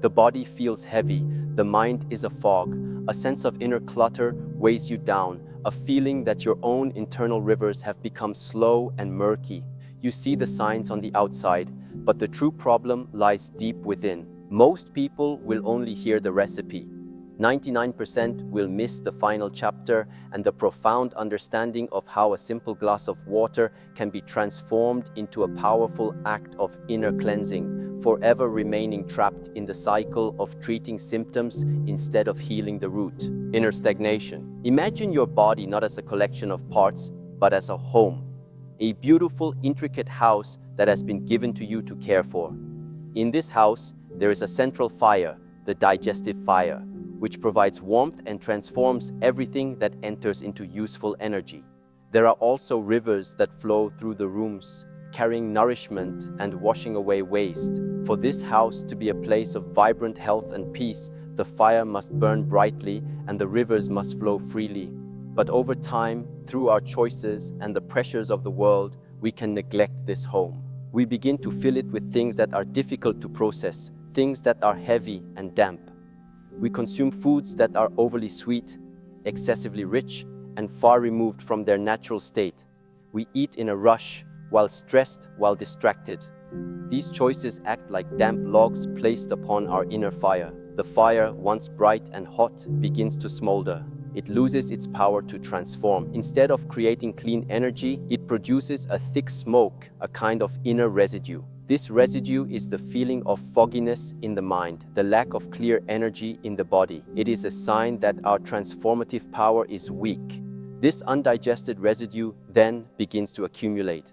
The body feels heavy, the mind is a fog, a sense of inner clutter weighs you down, a feeling that your own internal rivers have become slow and murky. You see the signs on the outside, but the true problem lies deep within. Most people will only hear the recipe. 99% will miss the final chapter and the profound understanding of how a simple glass of water can be transformed into a powerful act of inner cleansing, forever remaining trapped in the cycle of treating symptoms instead of healing the root. Inner stagnation. Imagine your body not as a collection of parts, but as a home. A beautiful, intricate house that has been given to you to care for. In this house, there is a central fire, the digestive fire, which provides warmth and transforms everything that enters into useful energy. There are also rivers that flow through the rooms, carrying nourishment and washing away waste. For this house to be a place of vibrant health and peace, the fire must burn brightly and the rivers must flow freely. But over time, through our choices and the pressures of the world, we can neglect this home. We begin to fill it with things that are difficult to process, things that are heavy and damp. We consume foods that are overly sweet, excessively rich, and far removed from their natural state. We eat in a rush, while stressed, while distracted. These choices act like damp logs placed upon our inner fire. The fire, once bright and hot, begins to smolder. It loses its power to transform. Instead of creating clean energy, it produces a thick smoke, a kind of inner residue. This residue is the feeling of fogginess in the mind, the lack of clear energy in the body. It is a sign that our transformative power is weak. This undigested residue then begins to accumulate.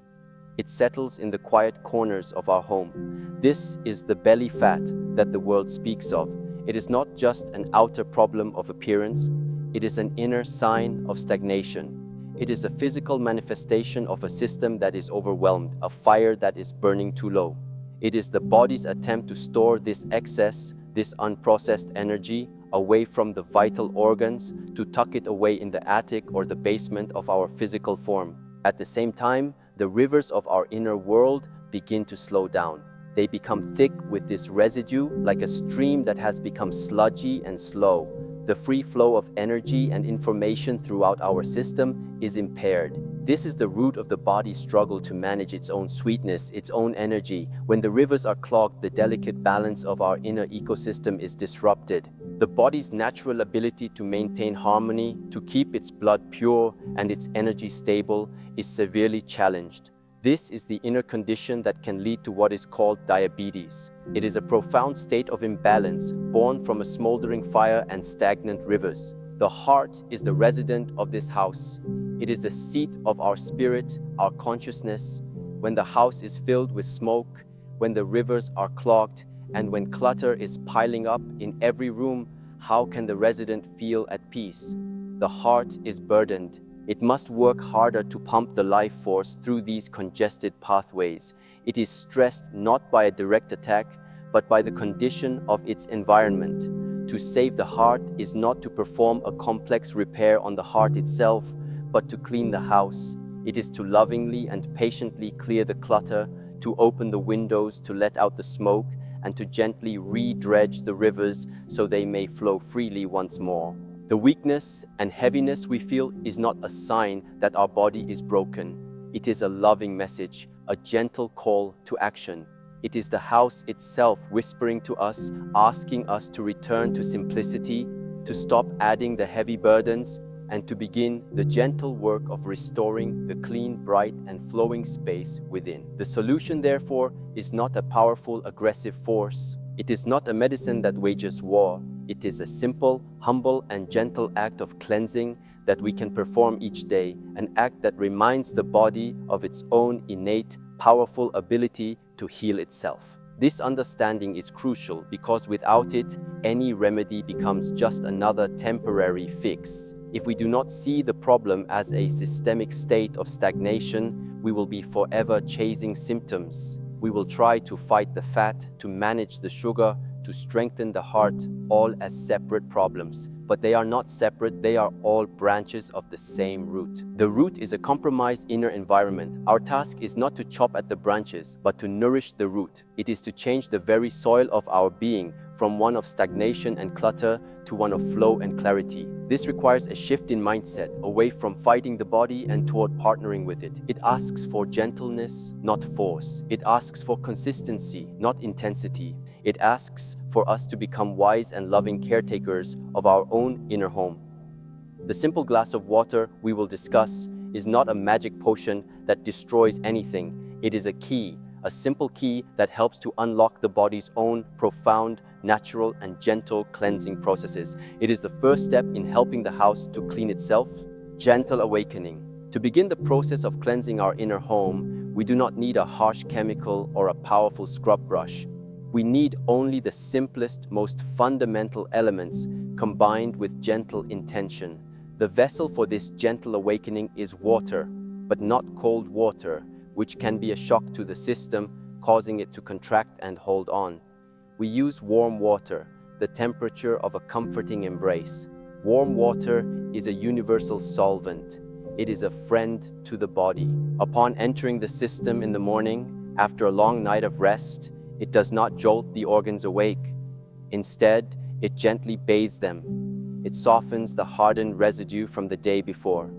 It settles in the quiet corners of our home. This is the belly fat that the world speaks of. It is not just an outer problem of appearance, it is an inner sign of stagnation. It is a physical manifestation of a system that is overwhelmed, a fire that is burning too low. It is the body's attempt to store this excess, this unprocessed energy, away from the vital organs, to tuck it away in the attic or the basement of our physical form. At the same time, the rivers of our inner world begin to slow down. They become thick with this residue, like a stream that has become sludgy and slow. The free flow of energy and information throughout our system is impaired. This is the root of the body's struggle to manage its own sweetness, its own energy. When the rivers are clogged, the delicate balance of our inner ecosystem is disrupted. The body's natural ability to maintain harmony, to keep its blood pure and its energy stable, is severely challenged. This is the inner condition that can lead to what is called diabetes. It is a profound state of imbalance born from a smoldering fire and stagnant rivers. The heart is the resident of this house. It is the seat of our spirit, our consciousness. When the house is filled with smoke, when the rivers are clogged, and when clutter is piling up in every room, how can the resident feel at peace? The heart is burdened. It must work harder to pump the life force through these congested pathways. It is stressed not by a direct attack, but by the condition of its environment. To save the heart is not to perform a complex repair on the heart itself, but to clean the house. It is to lovingly and patiently clear the clutter, to open the windows to let out the smoke, and to gently re-dredge the rivers so they may flow freely once more. The weakness and heaviness we feel is not a sign that our body is broken. It is a loving message, a gentle call to action. It is the house itself whispering to us, asking us to return to simplicity, to stop adding the heavy burdens, and to begin the gentle work of restoring the clean, bright, and flowing space within. The solution, therefore, is not a powerful, aggressive force. It is not a medicine that wages war. It is a simple, humble, and gentle act of cleansing that we can perform each day, an act that reminds the body of its own innate, powerful ability to heal itself. This understanding is crucial because without it, any remedy becomes just another temporary fix. If we do not see the problem as a systemic state of stagnation, we will be forever chasing symptoms. We will try to fight the fat, to manage the sugar, to strengthen the heart, all as separate problems. But they are not separate, they are all branches of the same root. The root is a compromised inner environment. Our task is not to chop at the branches, but to nourish the root. It is to change the very soil of our being from one of stagnation and clutter to one of flow and clarity. This requires a shift in mindset, away from fighting the body and toward partnering with it. It asks for gentleness, not force. It asks for consistency, not intensity. It asks for us to become wise and loving caretakers of our own inner home. The simple glass of water we will discuss is not a magic potion that destroys anything. It is a key, a simple key that helps to unlock the body's own profound, natural, and gentle cleansing processes. It is the first step in helping the house to clean itself. Gentle awakening. To begin the process of cleansing our inner home, we do not need a harsh chemical or a powerful scrub brush. We need only the simplest, most fundamental elements combined with gentle intention. The vessel for this gentle awakening is water, but not cold water, which can be a shock to the system, causing it to contract and hold on. We use warm water, the temperature of a comforting embrace. Warm water is a universal solvent. It is a friend to the body. Upon entering the system in the morning, after a long night of rest, it does not jolt the organs awake. Instead, it gently bathes them. It softens the hardened residue from the day before.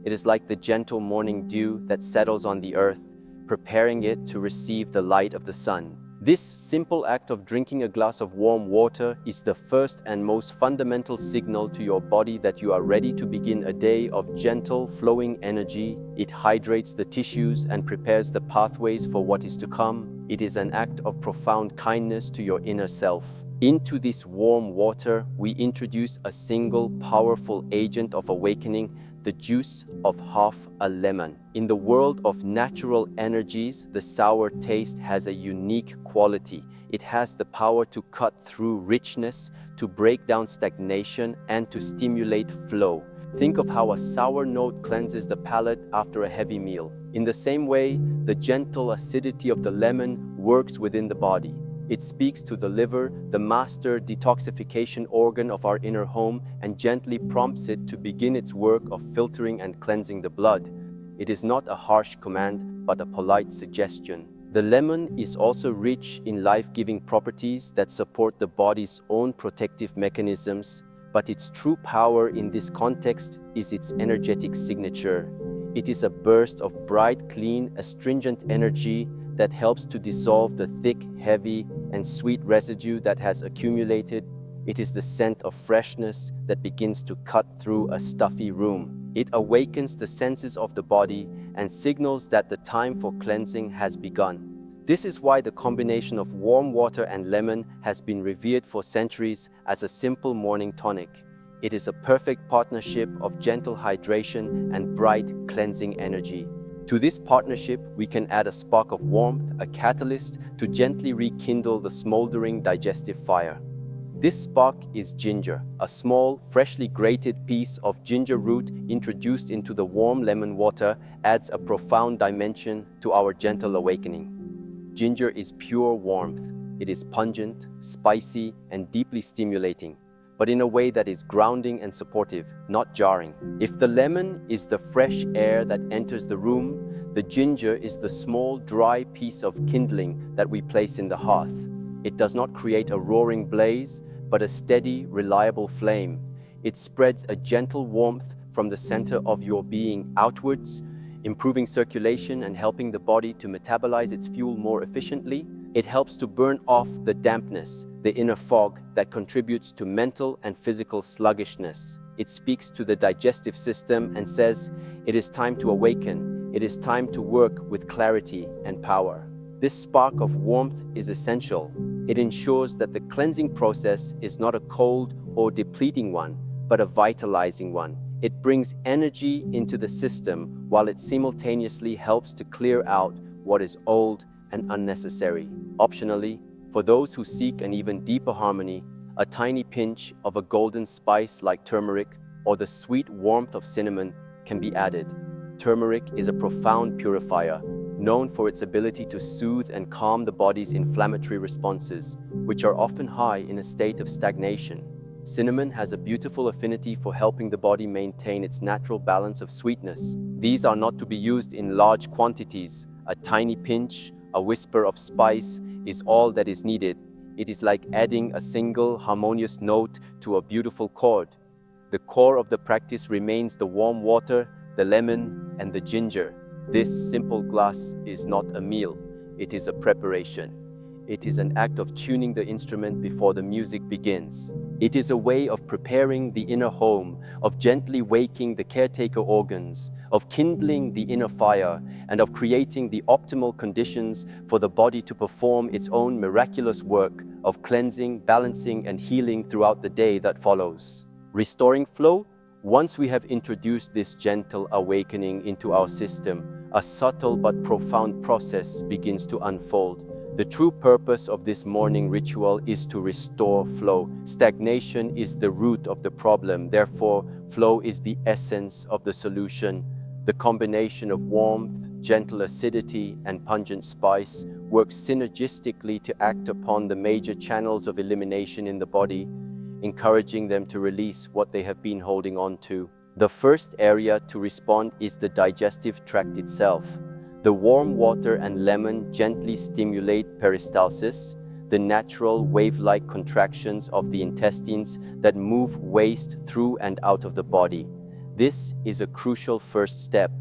It is like the gentle morning dew that settles on the earth, preparing it to receive the light of the sun. This simple act of drinking a glass of warm water is the first and most fundamental signal to your body that you are ready to begin a day of gentle, flowing energy. It hydrates the tissues and prepares the pathways for what is to come. It is an act of profound kindness to your inner self. Into this warm water, we introduce a single, powerful agent of awakening, the juice of half a lemon. In the world of natural energies, the sour taste has a unique quality. It has the power to cut through richness, to break down stagnation, and to stimulate flow. Think of how a sour note cleanses the palate after a heavy meal. In the same way, the gentle acidity of the lemon works within the body. It speaks to the liver, the master detoxification organ of our inner home, and gently prompts it to begin its work of filtering and cleansing the blood. It is not a harsh command, but a polite suggestion. The lemon is also rich in life-giving properties that support the body's own protective mechanisms, but its true power in this context is its energetic signature. It is a burst of bright, clean, astringent energy that helps to dissolve the thick, heavy, and sweet residue that has accumulated. It is the scent of freshness that begins to cut through a stuffy room. It awakens the senses of the body and signals that the time for cleansing has begun. This is why the combination of warm water and lemon has been revered for centuries as a simple morning tonic. It is a perfect partnership of gentle hydration and bright, cleansing energy. To this partnership, we can add a spark of warmth, a catalyst to gently rekindle the smoldering digestive fire. This spark is ginger, a small, freshly grated piece of ginger root introduced into the warm lemon water adds a profound dimension to our gentle awakening. Ginger is pure warmth. It is pungent, spicy, and deeply stimulating, but in a way that is grounding and supportive, not jarring. If the lemon is the fresh air that enters the room, the ginger is the small, dry piece of kindling that we place in the hearth. It does not create a roaring blaze, but a steady, reliable flame. It spreads a gentle warmth from the center of your being outwards, improving circulation and helping the body to metabolize its fuel more efficiently. It helps to burn off the dampness, the inner fog that contributes to mental and physical sluggishness. It speaks to the digestive system and says, it is time to awaken. It is time to work with clarity and power. This spark of warmth is essential. It ensures that the cleansing process is not a cold or depleting one, but a vitalizing one. It brings energy into the system while it simultaneously helps to clear out what is old and unnecessary. Optionally, for those who seek an even deeper harmony, a tiny pinch of a golden spice like turmeric or the sweet warmth of cinnamon can be added. Turmeric is a profound purifier. known for its ability to soothe and calm the body's inflammatory responses, which are often high in a state of stagnation. Cinnamon has a beautiful affinity for helping the body maintain its natural balance of sweetness. These are not to be used in large quantities. A tiny pinch, a whisper of spice is all that is needed. It is like adding a single harmonious note to a beautiful chord. The core of the practice remains the warm water, the lemon, and the ginger. This simple glass is not a meal, it is a preparation. It is an act of tuning the instrument before the music begins. It is a way of preparing the inner home, of gently waking the caretaker organs, of kindling the inner fire, and of creating the optimal conditions for the body to perform its own miraculous work of cleansing, balancing, and healing throughout the day that follows. Restoring flow. Once we have introduced this gentle awakening into our system, a subtle but profound process begins to unfold. The true purpose of this morning ritual is to restore flow. Stagnation is the root of the problem, therefore, flow is the essence of the solution. The combination of warmth, gentle acidity, and pungent spice works synergistically to act upon the major channels of elimination in the body, encouraging them to release what they have been holding on to. The first area to respond is the digestive tract itself. The warm water and lemon gently stimulate peristalsis, the natural wave-like contractions of the intestines that move waste through and out of the body. This is a crucial first step.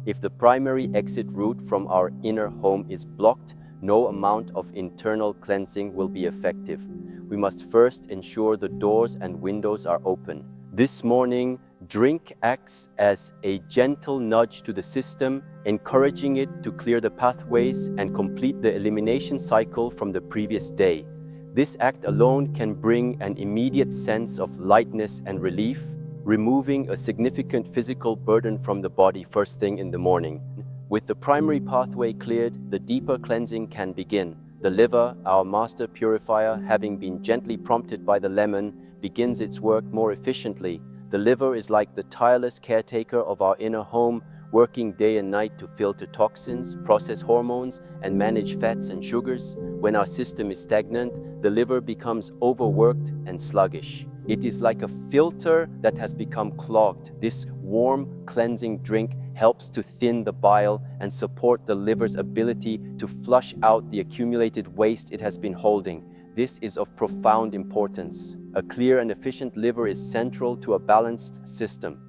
If the primary exit route from our inner home is blocked, no amount of internal cleansing will be effective. We must first ensure the doors and windows are open. This morning, drink acts as a gentle nudge to the system, encouraging it to clear the pathways and complete the elimination cycle from the previous day. This act alone can bring an immediate sense of lightness and relief, removing a significant physical burden from the body first thing in the morning. With the primary pathway cleared, the deeper cleansing can begin. The liver, our master purifier, having been gently prompted by the lemon, begins its work more efficiently. The liver is like the tireless caretaker of our inner home, working day and night to filter toxins, process hormones, and manage fats and sugars. When our system is stagnant, the liver becomes overworked and sluggish. It is like a filter that has become clogged. This warm, cleansing drink helps to thin the bile and support the liver's ability to flush out the accumulated waste it has been holding. This is of profound importance. A clear and efficient liver is central to a balanced system.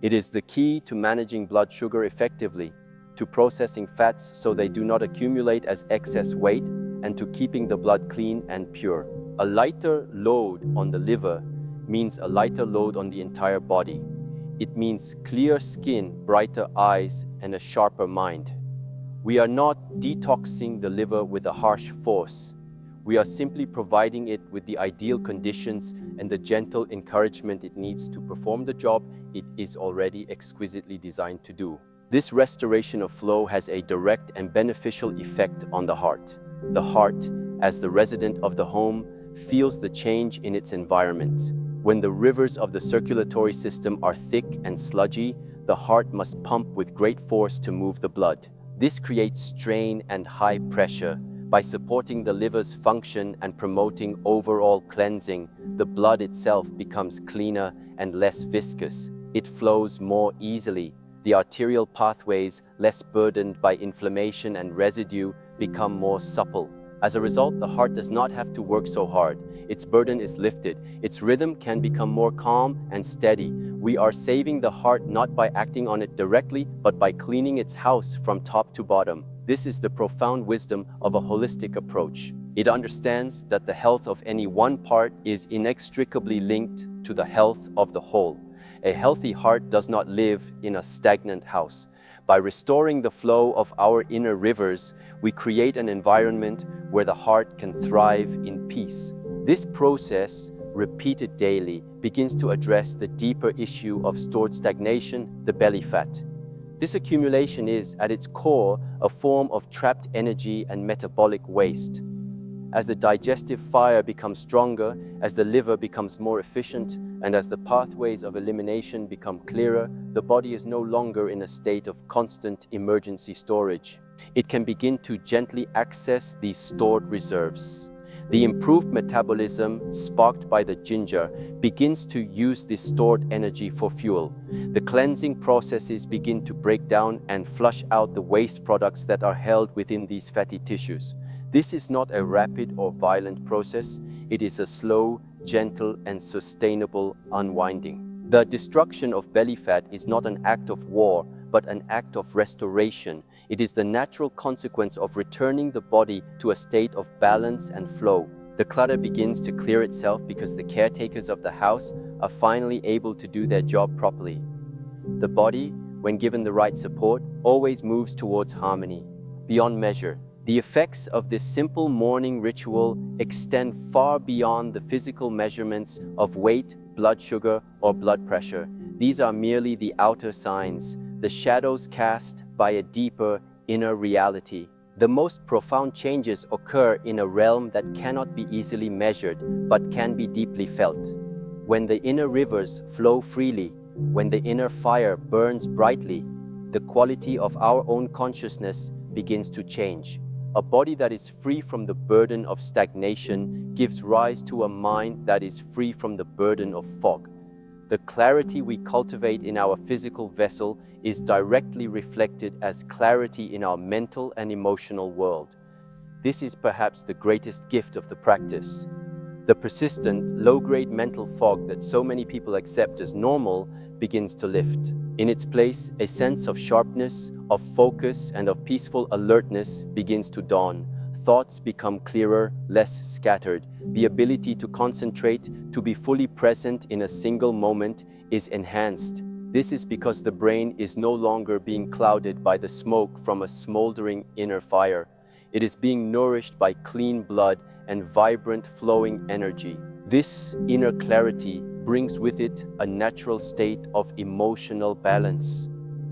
It is the key to managing blood sugar effectively, to processing fats so they do not accumulate as excess weight, and to keeping the blood clean and pure. A lighter load on the liver means a lighter load on the entire body. It means clear skin, brighter eyes, and a sharper mind. We are not detoxing the liver with a harsh force. We are simply providing it with the ideal conditions and the gentle encouragement it needs to perform the job it is already exquisitely designed to do. This restoration of flow has a direct and beneficial effect on the heart. The heart, as the resident of the home, feels the change in its environment. When the rivers of the circulatory system are thick and sludgy, the heart must pump with great force to move the blood. This creates strain and high pressure. By supporting the liver's function and promoting overall cleansing, the blood itself becomes cleaner and less viscous. It flows more easily. The arterial pathways, less burdened by inflammation and residue, become more supple. As a result, the heart does not have to work so hard. Its burden is lifted. Its rhythm can become more calm and steady. We are saving the heart not by acting on it directly, but by cleaning its house from top to bottom. This is the profound wisdom of a holistic approach. It understands that the health of any one part is inextricably linked to the health of the whole. A healthy heart does not live in a stagnant house. By restoring the flow of our inner rivers, we create an environment where the heart can thrive in peace. This process, repeated daily, begins to address the deeper issue of stored stagnation, the belly fat. This accumulation is, at its core, a form of trapped energy and metabolic waste. As the digestive fire becomes stronger, as the liver becomes more efficient, and as the pathways of elimination become clearer, the body is no longer in a state of constant emergency storage. It can begin to gently access these stored reserves. The improved metabolism, sparked by the ginger, begins to use this stored energy for fuel. The cleansing processes begin to break down and flush out the waste products that are held within these fatty tissues. This is not a rapid or violent process. It is a slow, gentle, and sustainable unwinding. The destruction of belly fat is not an act of war, but an act of restoration. It is the natural consequence of returning the body to a state of balance and flow. The clutter begins to clear itself because the caretakers of the house are finally able to do their job properly. The body, when given the right support, always moves towards harmony, beyond measure. The effects of this simple morning ritual extend far beyond the physical measurements of weight, blood sugar, or blood pressure. These are merely the outer signs, the shadows cast by a deeper inner reality. The most profound changes occur in a realm that cannot be easily measured, but can be deeply felt. When the inner rivers flow freely, when the inner fire burns brightly, the quality of our own consciousness begins to change. A body that is free from the burden of stagnation gives rise to a mind that is free from the burden of fog. The clarity we cultivate in our physical vessel is directly reflected as clarity in our mental and emotional world. This is perhaps the greatest gift of the practice. The persistent, low-grade mental fog that so many people accept as normal begins to lift. In its place, a sense of sharpness, of focus, and of peaceful alertness begins to dawn. Thoughts become clearer, less scattered. The ability to concentrate, to be fully present in a single moment, is enhanced. This is because the brain is no longer being clouded by the smoke from a smoldering inner fire. It is being nourished by clean blood and vibrant flowing energy. This inner clarity brings with it a natural state of emotional balance.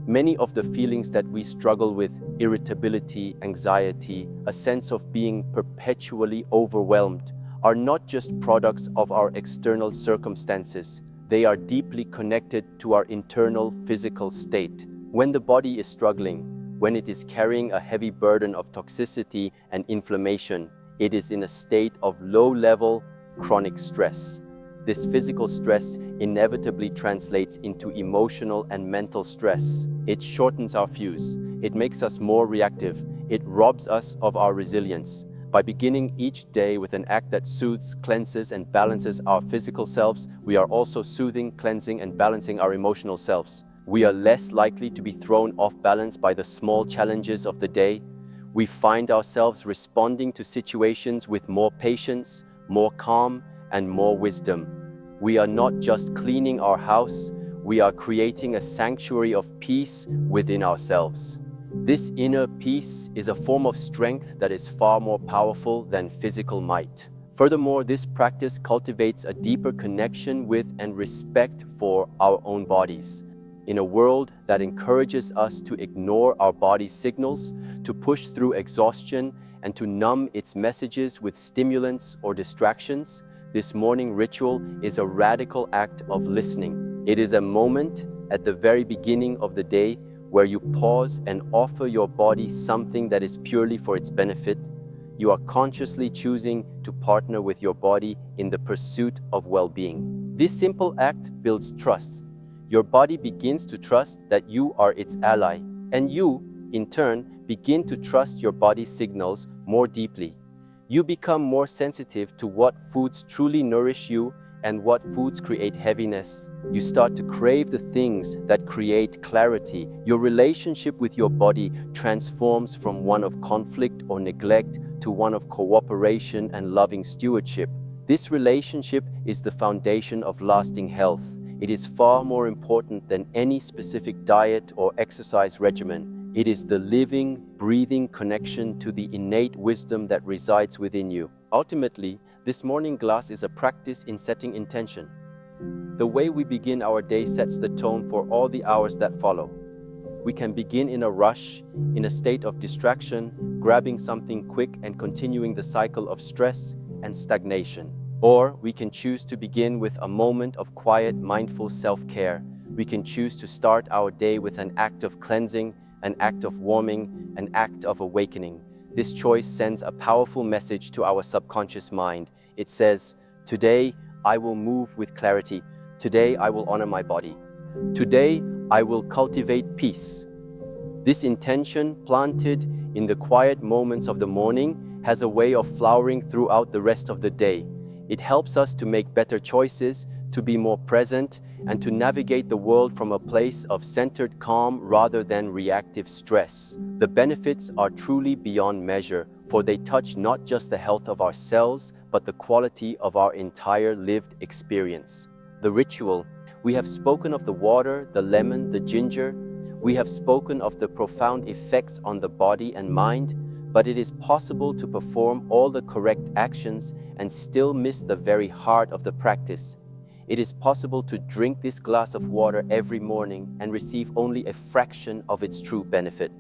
Many of the feelings that we struggle with, irritability, anxiety, a sense of being perpetually overwhelmed, are not just products of our external circumstances. They are deeply connected to our internal physical state. When the body is struggling, when it is carrying a heavy burden of toxicity and inflammation, it is in a state of low-level, chronic stress. This physical stress inevitably translates into emotional and mental stress. It shortens our fuse. It makes us more reactive. It robs us of our resilience. By beginning each day with an act that soothes, cleanses, and balances our physical selves, we are also soothing, cleansing, and balancing our emotional selves. We are less likely to be thrown off balance by the small challenges of the day. We find ourselves responding to situations with more patience, more calm, and more wisdom. We are not just cleaning our house, we are creating a sanctuary of peace within ourselves. This inner peace is a form of strength that is far more powerful than physical might. Furthermore, this practice cultivates a deeper connection with and respect for our own bodies. In a world that encourages us to ignore our body's signals, to push through exhaustion, and to numb its messages with stimulants or distractions, this morning ritual is a radical act of listening. It is a moment at the very beginning of the day where you pause and offer your body something that is purely for its benefit. You are consciously choosing to partner with your body in the pursuit of well-being. This simple act builds trust. Your body begins to trust that you are its ally, and you, in turn, begin to trust your body's signals more deeply. You become more sensitive to what foods truly nourish you and what foods create heaviness. You start to crave the things that create clarity. Your relationship with your body transforms from one of conflict or neglect to one of cooperation and loving stewardship. This relationship is the foundation of lasting health. It is far more important than any specific diet or exercise regimen. It is the living, breathing connection to the innate wisdom that resides within you. Ultimately, this morning glass is a practice in setting intention. The way we begin our day sets the tone for all the hours that follow. We can begin in a rush, in a state of distraction, grabbing something quick and continuing the cycle of stress and stagnation. Or we can choose to begin with a moment of quiet, mindful self-care. We can choose to start our day with an act of cleansing, an act of warming, an act of awakening. This choice sends a powerful message to our subconscious mind. It says, today I will move with clarity. Today I will honor my body. Today I will cultivate peace. This intention, planted in the quiet moments of the morning, has a way of flowering throughout the rest of the day. It helps us to make better choices, to be more present, and to navigate the world from a place of centered calm rather than reactive stress. The benefits are truly beyond measure, for they touch not just the health of our cells, but the quality of our entire lived experience. The ritual. We have spoken of the water, the lemon, the ginger. We have spoken of the profound effects on the body and mind, but it is possible to perform all the correct actions and still miss the very heart of the practice. It is possible to drink this glass of water every morning and receive only a fraction of its true benefit.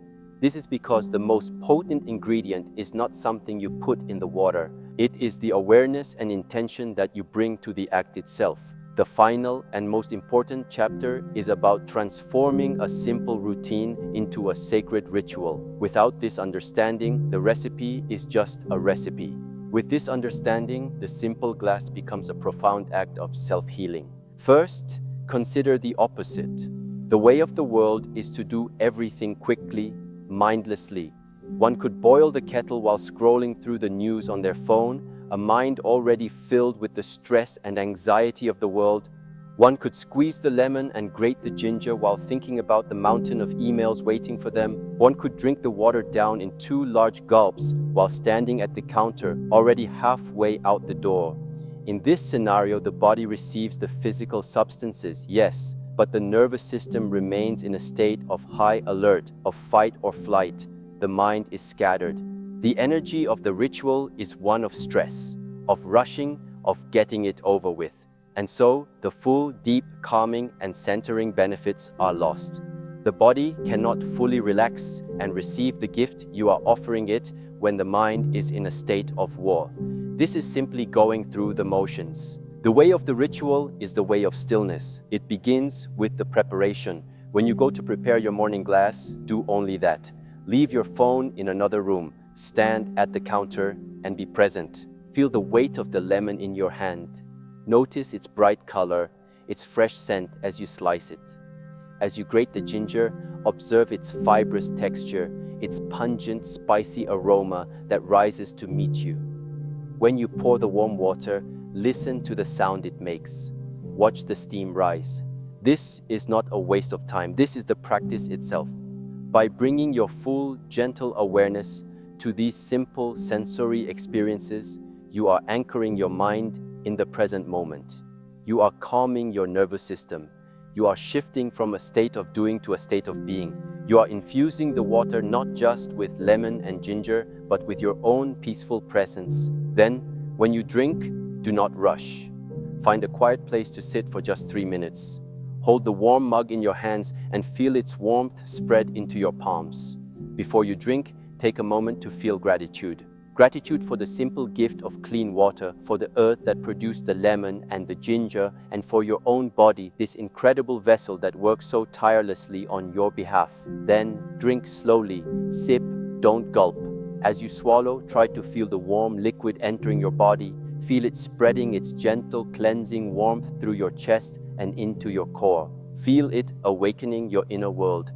This is because the most potent ingredient is not something you put in the water. It is the awareness and intention that you bring to the act itself. The final and most important chapter is about transforming a simple routine into a sacred ritual. Without this understanding, the recipe is just a recipe. With this understanding, the simple glass becomes a profound act of self-healing. First, consider the opposite. The way of the world is to do everything quickly, mindlessly. One could boil the kettle while scrolling through the news on their phone, a mind already filled with the stress and anxiety of the world. One could squeeze the lemon and grate the ginger while thinking about the mountain of emails waiting for them. One could drink the water down in 2 large gulps while standing at the counter, already halfway out the door. In this scenario, the body receives the physical substances, yes, but the nervous system remains in a state of high alert, of fight or flight. The mind is scattered. The energy of the ritual is one of stress, of rushing, of getting it over with. And so, the full, deep, calming and centering benefits are lost. The body cannot fully relax and receive the gift you are offering it when the mind is in a state of war. This is simply going through the motions. The way of the ritual is the way of stillness. It begins with the preparation. When you go to prepare your morning glass, do only that. Leave your phone in another room. Stand at the counter and be present. Feel the weight of the lemon in your hand. Notice its bright color, its fresh scent as you slice it. As you grate the ginger, observe its fibrous texture, its pungent, spicy aroma that rises to meet you. When you pour the warm water, listen to the sound it makes. Watch the steam rise. This is not a waste of time. This is the practice itself. By bringing your full, gentle awareness to these simple sensory experiences, you are anchoring your mind in the present moment. You are calming your nervous system. You are shifting from a state of doing to a state of being. You are infusing the water not just with lemon and ginger, but with your own peaceful presence. Then, when you drink, do not rush. Find a quiet place to sit for just 3 minutes. Hold the warm mug in your hands and feel its warmth spread into your palms. Before you drink, take a moment to feel gratitude. Gratitude for the simple gift of clean water, for the earth that produced the lemon and the ginger, and for your own body, this incredible vessel that works so tirelessly on your behalf. Then, drink slowly. Sip, don't gulp. As you swallow, try to feel the warm liquid entering your body. Feel it spreading its gentle, cleansing warmth through your chest and into your core. Feel it awakening your inner world.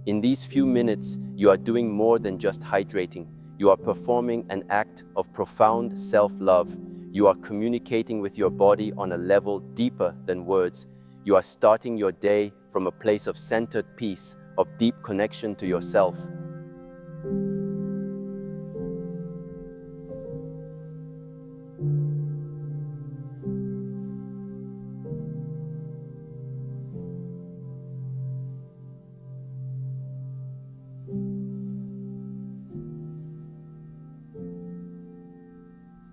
In these few minutes, you are doing more than just hydrating. You are performing an act of profound self-love. You are communicating with your body on a level deeper than words. You are starting your day from a place of centered peace, of deep connection to yourself.